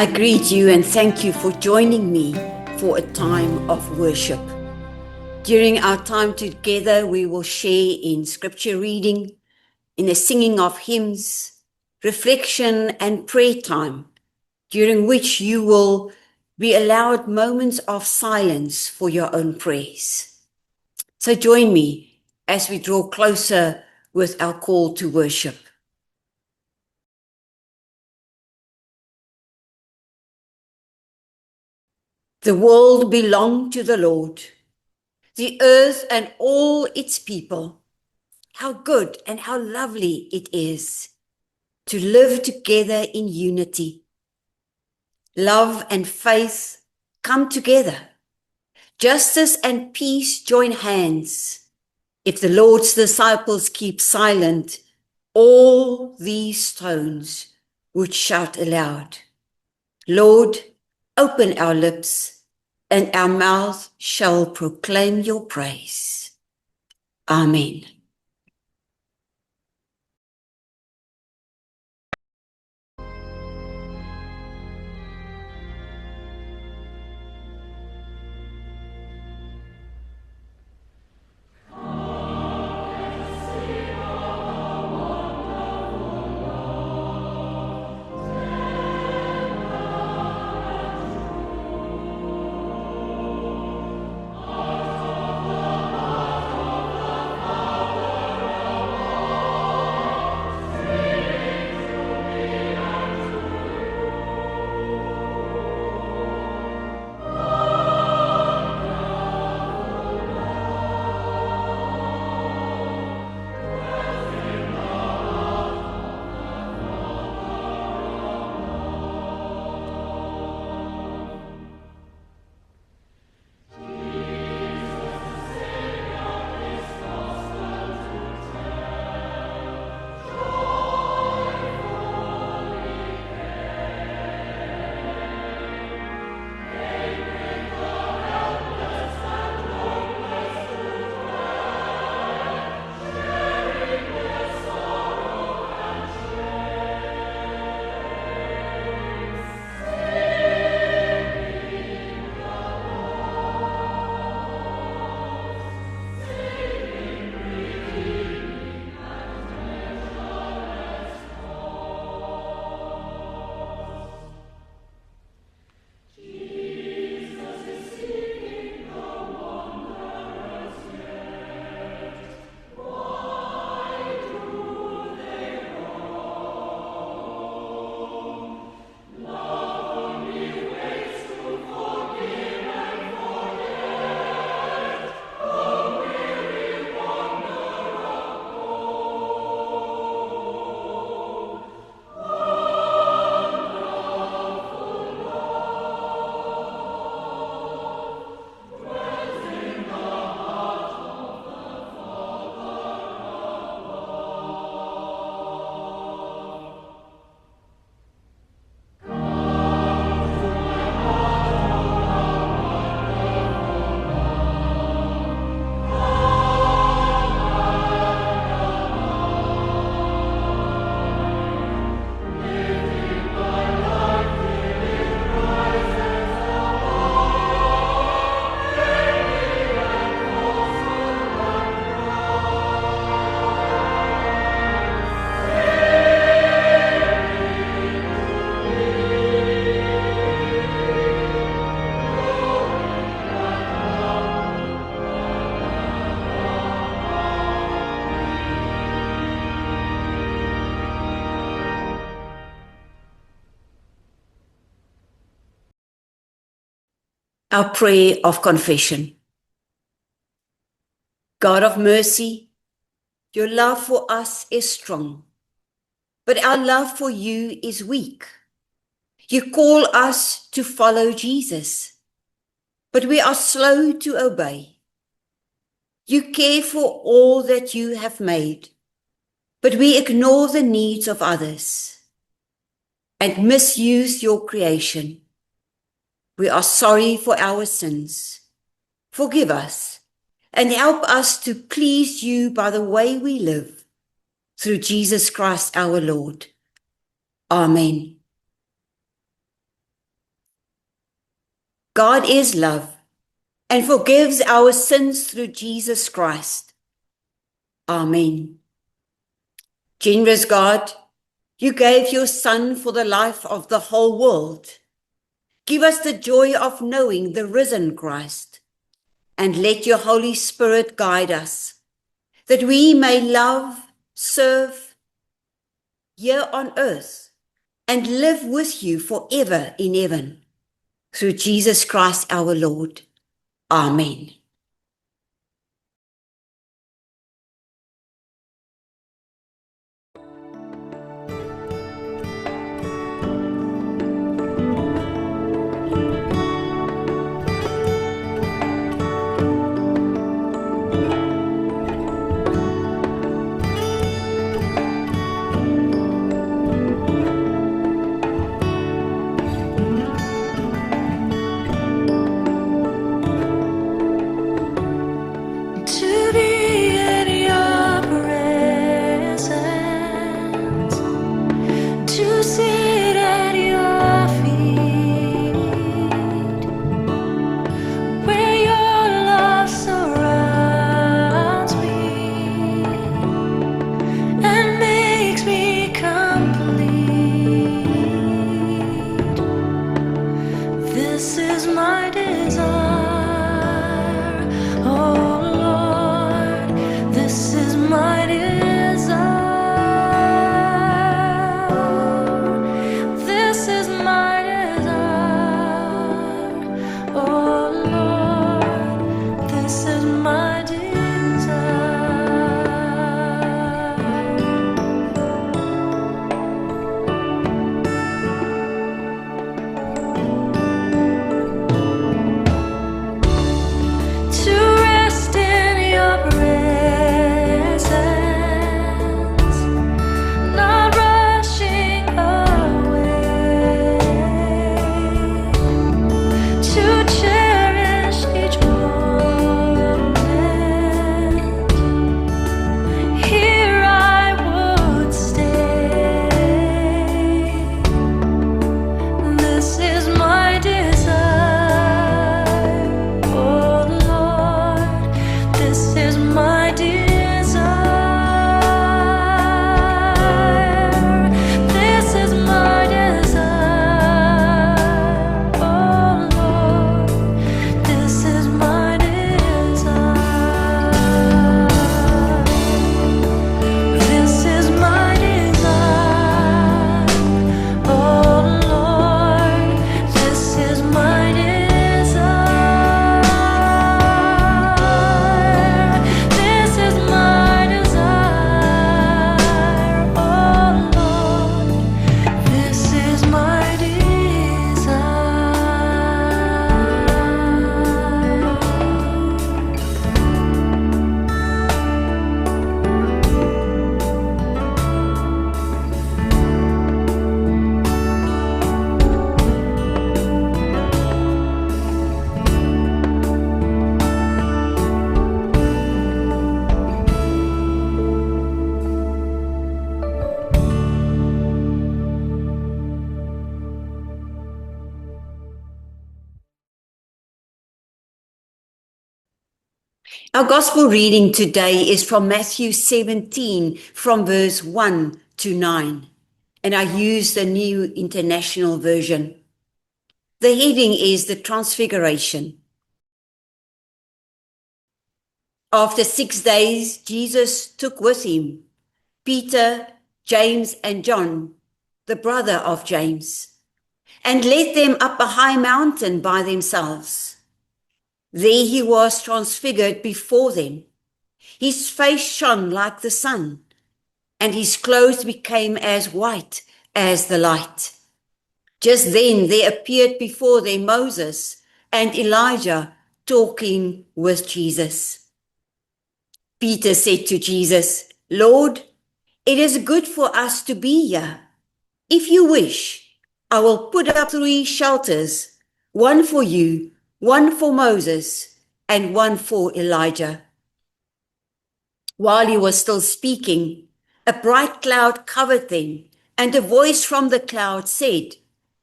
I greet you and thank you for joining me for a time of worship. During our time together, we will share in scripture reading, in the singing of hymns, reflection and prayer time, during which you will be allowed moments of silence for your own prayers. So join me as we draw closer with our call to worship. The world belonged to the Lord, the earth and all its people. How good and how lovely it is to live together in unity. Love and faith come together. Justice and peace join hands. If the Lord's disciples keep silent, all these stones would shout aloud. Lord, open our lips, and our mouth shall proclaim your praise. Amen. Our prayer of confession. God of mercy, your love for us is strong, but our love for you is weak. You call us to follow Jesus, but we are slow to obey. You care for all that you have made, but we ignore the needs of others and misuse your creation. We are sorry for our sins. Forgive us and help us to please you by the way we live, through Jesus Christ our Lord. Amen. God is love and forgives our sins through Jesus Christ. Amen. Generous God, you gave your Son for the life of the whole world. Give us the joy of knowing the risen Christ, and let your Holy Spirit guide us, that we may love, serve here on earth, and live with you forever in heaven. Through Jesus Christ our Lord. Amen. To be in your presence, to sit at your feet, where your love surrounds me and makes me complete. This is my desire, oh Lord, this is my desire. This is my desire, oh Lord, this is my desire. To rest in your presence, not rushing away, to cherish each moment. Here I would stay. This is my desire, oh Lord, this is my desire. This is my desire, oh Lord, this is my desire. This is my desire, oh Lord, this is my desire. This is my desire, oh Lord, this is my desire. Our gospel reading today is from Matthew 17, from verse 1 to 9, and I use the New International Version. The heading is the Transfiguration. After 6 days, Jesus took with him Peter, James, and John, the brother of James, and led them up a high mountain by themselves. There he was transfigured before them. His face shone like the sun, and his clothes became as white as the light. Just then there appeared before them Moses and Elijah talking with Jesus. Peter said to Jesus, Lord, it is good for us to be here. If you wish, I will put up 3 shelters, one for you, one for Moses, and one for Elijah. While he was still speaking, a bright cloud covered them, and a voice from the cloud said,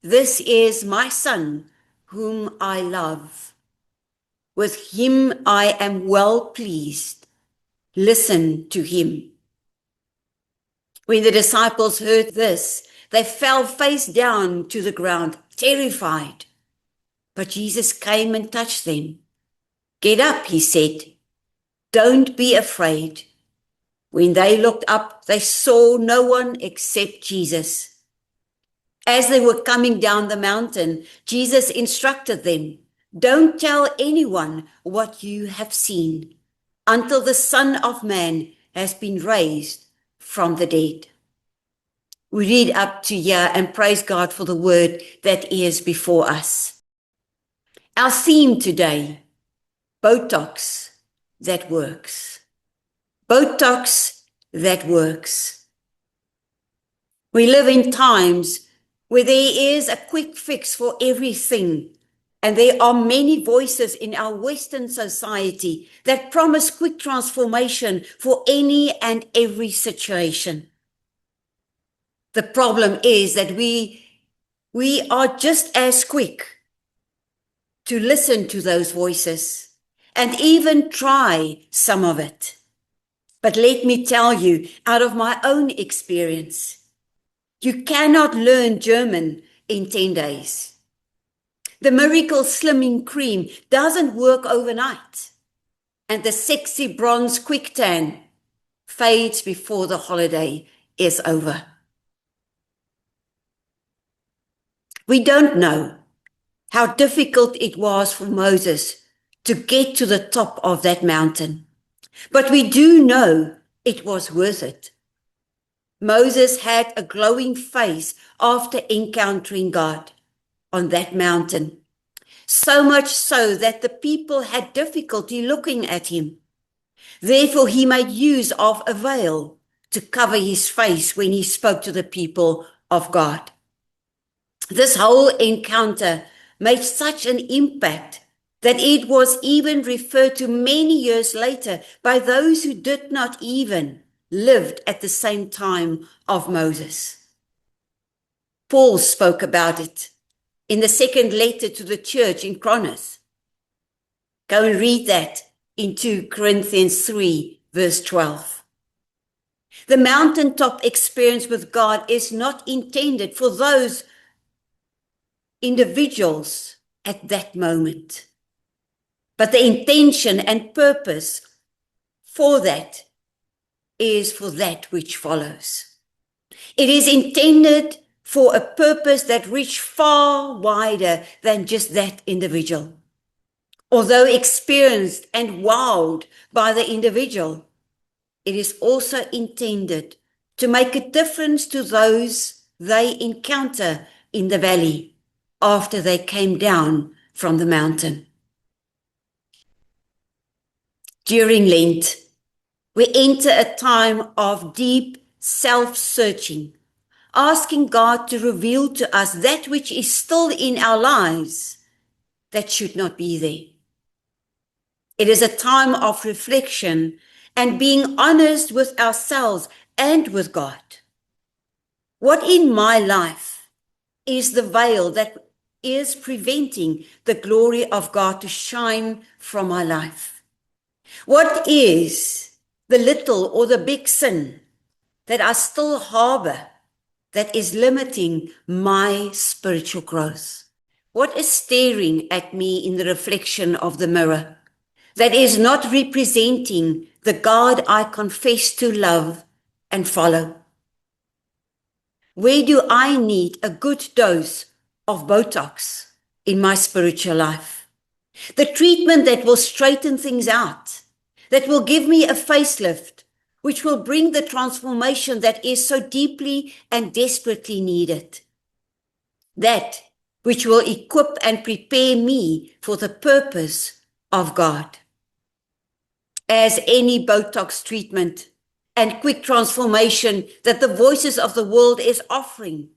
This is my son, whom I love. With him I am well pleased. Listen to him. When the disciples heard this, they fell face down to the ground, terrified. But Jesus came and touched them. Get up, he said. Don't be afraid. When they looked up, they saw no one except Jesus. As they were coming down the mountain, Jesus instructed them, Don't tell anyone what you have seen until the Son of Man has been raised from the dead. We read up to here and praise God for the word that is before us. Our theme today, Botox that works. Botox that works. We live in times where there is a quick fix for everything, and there are many voices in our Western society that promise quick transformation for any and every situation. The problem is that we are just as quick to listen to those voices and even try some of it. But let me tell you, out of my own experience, you cannot learn German in 10 days. The miracle slimming cream doesn't work overnight, and the sexy bronze quick tan fades before the holiday is over. We don't know how difficult it was for Moses to get to the top of that mountain, but we do know it was worth it. Moses had a glowing face after encountering God on that mountain, so much so that the people had difficulty looking at him. Therefore, he made use of a veil to cover his face when he spoke to the people of God. This whole encounter made such an impact that it was even referred to many years later by those who did not even live at the same time of Moses. Paul spoke about it in the second letter to the church in Corinth. Go and read that in 2 Corinthians 3, verse 12. The mountaintop experience with God is not intended for those individuals at that moment, but the intention and purpose for that is for that which follows. It is intended for a purpose that reaches far wider than just that individual. Although experienced and wowed by the individual, it is also intended to make a difference to those they encounter in the valley after they came down from the mountain. During Lent, we enter a time of deep self-searching, asking God to reveal to us that which is still in our lives that should not be there. It is a time of reflection and being honest with ourselves and with God. What in my life is the veil that is preventing the glory of God to shine from my life? What is the little or the big sin that I still harbor that is limiting my spiritual growth? What is staring at me in the reflection of the mirror that is not representing the God I confess to love and follow? Where do I need a good dose of Botox in my spiritual life? The treatment that will straighten things out, that will give me a facelift, which will bring the transformation that is so deeply and desperately needed. That which will equip and prepare me for the purpose of God. As any Botox treatment and quick transformation that the voices of the world is offering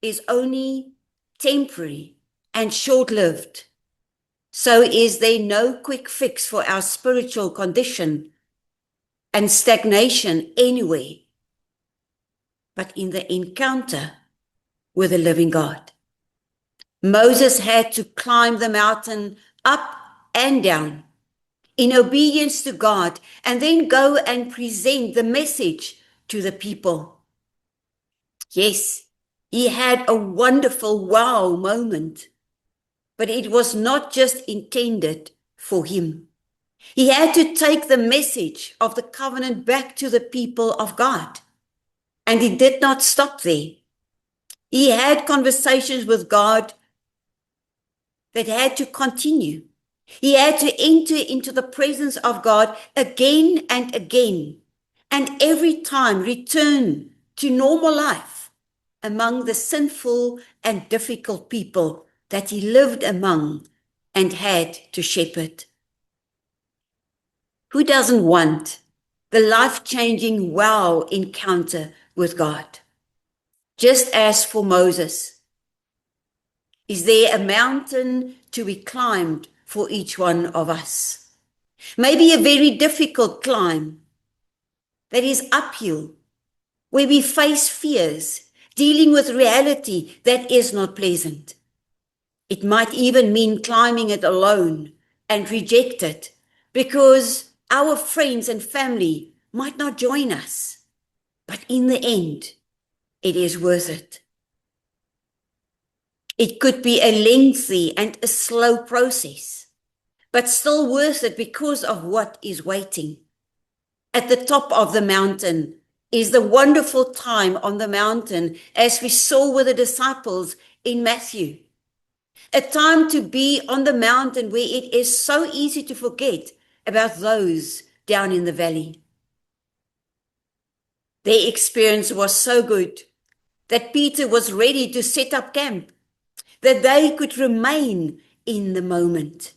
is only temporary and short-lived, so is there no quick fix for our spiritual condition and stagnation anywhere, but in the encounter with the living God. Moses had to climb the mountain up and down in obedience to God, and then go and present the message to the people. Yes, he had a wonderful wow moment, but it was not just intended for him. He had to take the message of the covenant back to the people of God, and he did not stop there. He had conversations with God that had to continue. He had to enter into the presence of God again and again, and every time return to normal life among the sinful and difficult people that he lived among and had to shepherd. Who doesn't want the life-changing wow encounter with God? Just as for Moses, is there a mountain to be climbed for each one of us? Maybe a very difficult climb that is uphill, where we face fears, dealing with reality that is not pleasant. It might even mean climbing it alone and reject it because our friends and family might not join us. But in the end, it is worth it. It could be a lengthy and a slow process, but still worth it because of what is waiting. At the top of the mountain is the wonderful time on the mountain, as we saw with the disciples in Matthew. A time to be on the mountain where it is so easy to forget about those down in the valley. Their experience was so good that Peter was ready to set up camp, that they could remain in the moment.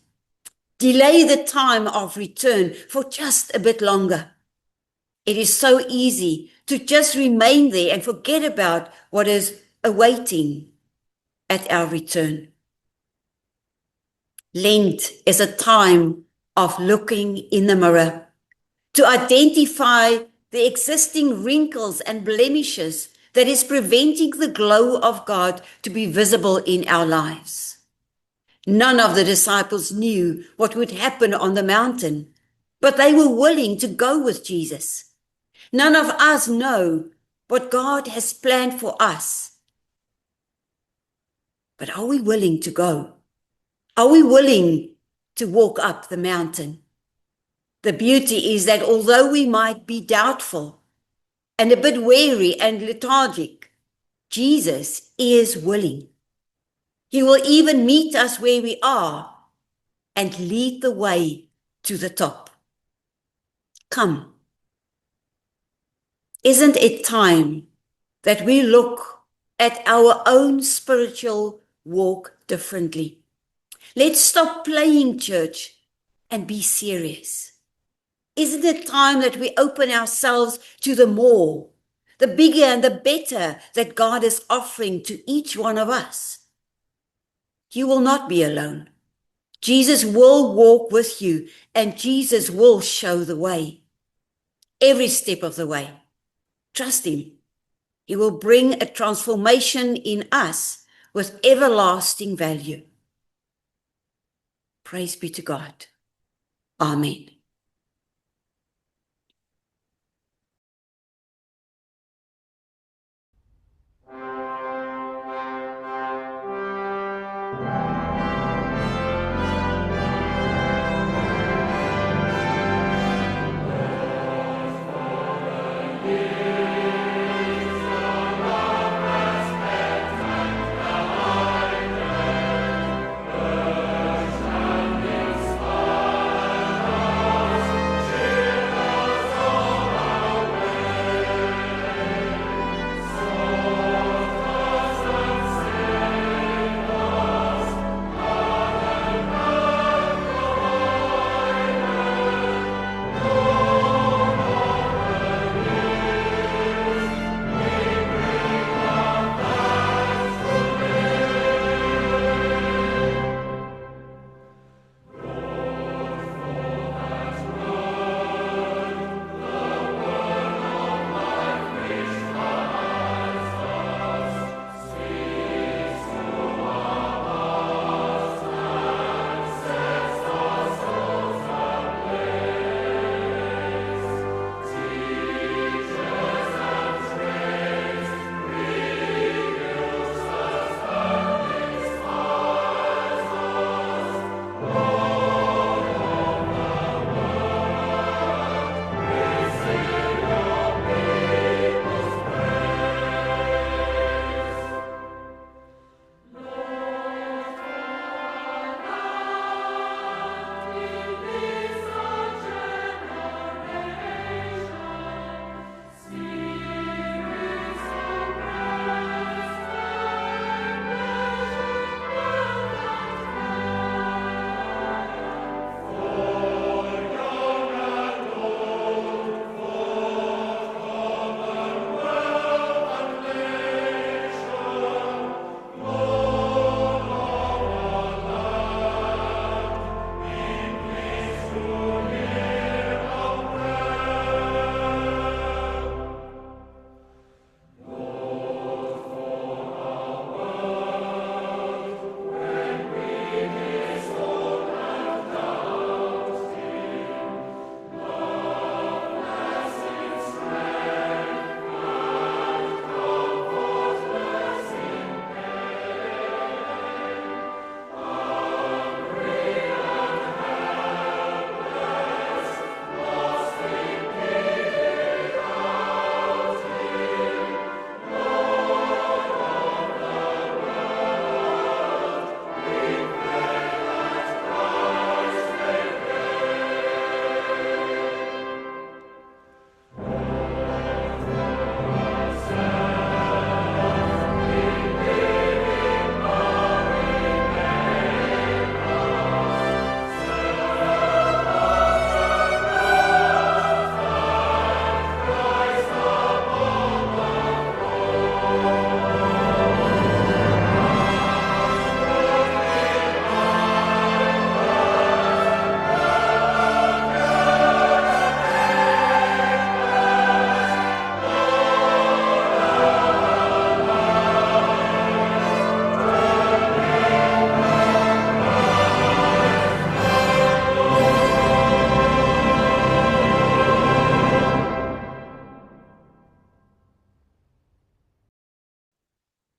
Delay the time of return for just a bit longer. It is so easy to just remain there and forget about what is awaiting at our return. Lent is a time of looking in the mirror to identify the existing wrinkles and blemishes that is preventing the glow of God to be visible in our lives. None of the disciples knew what would happen on the mountain, but they were willing to go with Jesus. None of us know what God has planned for us. But are we willing to go? Are we willing to walk up the mountain? The beauty is that although we might be doubtful and a bit weary and lethargic, Jesus is willing. He will even meet us where we are and lead the way to the top. Come. Isn't it time that we look at our own spiritual walk differently? Let's stop playing church and be serious. Isn't it time that we open ourselves to the more, the bigger and the better that God is offering to each one of us? You will not be alone. Jesus will walk with you, and Jesus will show the way. Every step of the way. Trust him. He will bring a transformation in us with everlasting value. Praise be to God. Amen.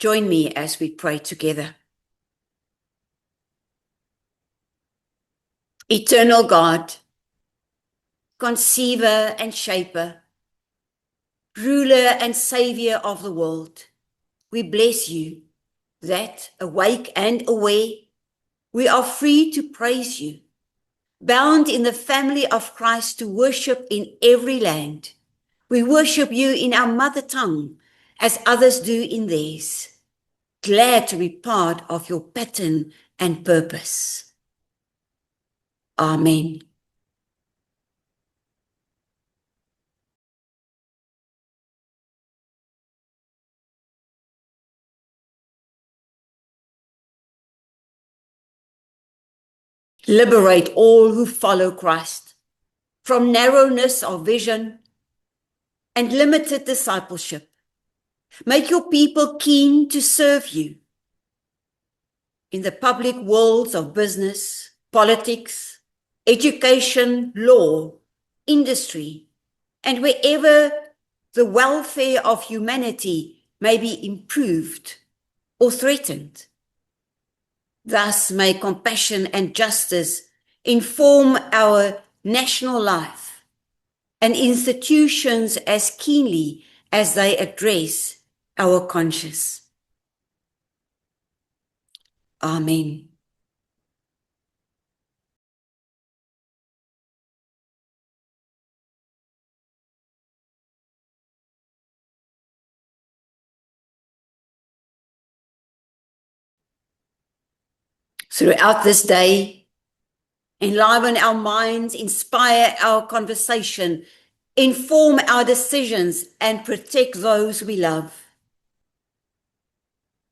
Join me as we pray together. Eternal God, conceiver and shaper, ruler and savior of the world, we bless you that, awake and aware, we are free to praise you, bound in the family of Christ to worship in every land. We worship you in our mother tongue, as others do in theirs, glad to be part of your pattern and purpose. Amen. Liberate all who follow Christ from narrowness of vision and limited discipleship. Make your people keen to serve you in the public worlds of business, politics, education, law, industry, and wherever the welfare of humanity may be improved or threatened. Thus may compassion and justice inform our national life and institutions as keenly as they address our conscience. Amen. Throughout this day, enliven our minds, inspire our conversation, inform our decisions, and protect those we love.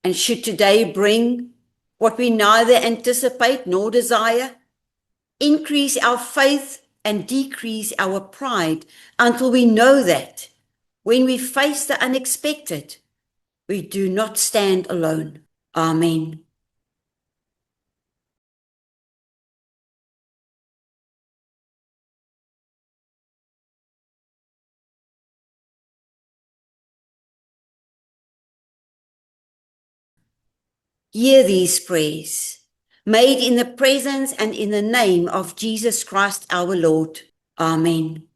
And should today bring what we neither anticipate nor desire, increase our faith and decrease our pride until we know that when we face the unexpected, we do not stand alone. Amen. Hear these prayers, made in the presence and in the name of Jesus Christ our Lord. Amen.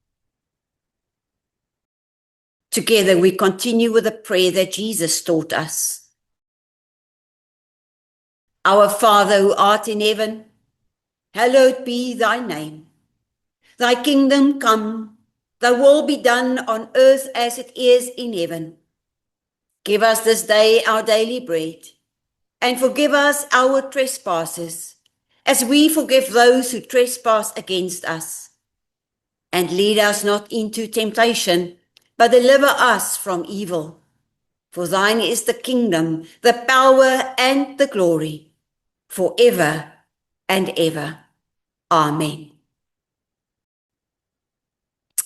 Together we continue with the prayer that Jesus taught us. Our Father who art in heaven, hallowed be thy name. Thy kingdom come, thy will be done on earth as it is in heaven. Give us this day our daily bread, and forgive us our trespasses, as we forgive those who trespass against us. And lead us not into temptation, but deliver us from evil. For thine is the kingdom, the power, and the glory, forever and ever. Amen.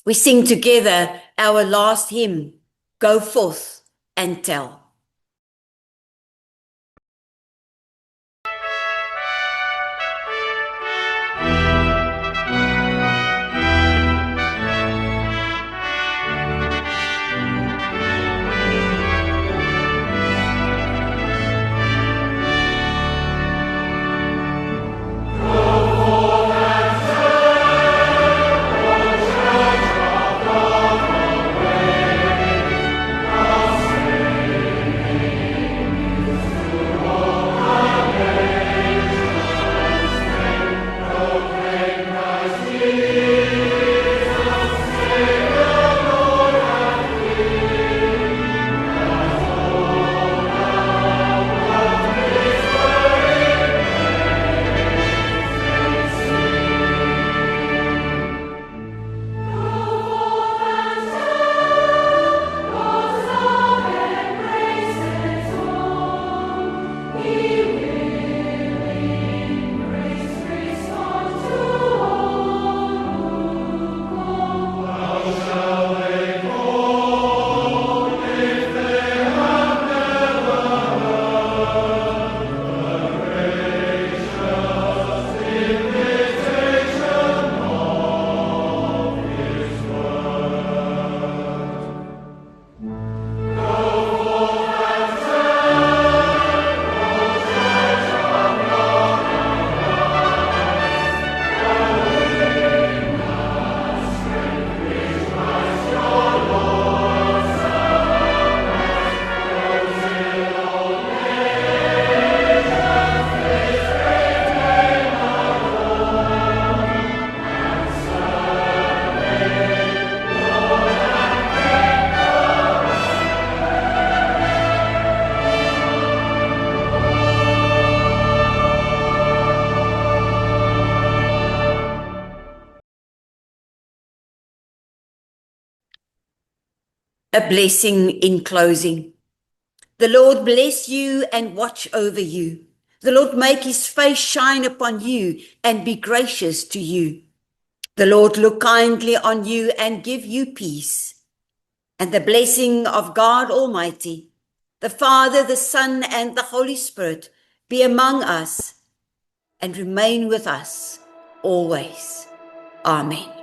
We sing together our last hymn, Go Forth and Tell. A blessing in closing. The Lord bless you and watch over you. The Lord make his face shine upon you and be gracious to you. The Lord look kindly on you and give you peace. And the blessing of God Almighty, the Father, the Son, and the Holy Spirit be among us and remain with us always. Amen.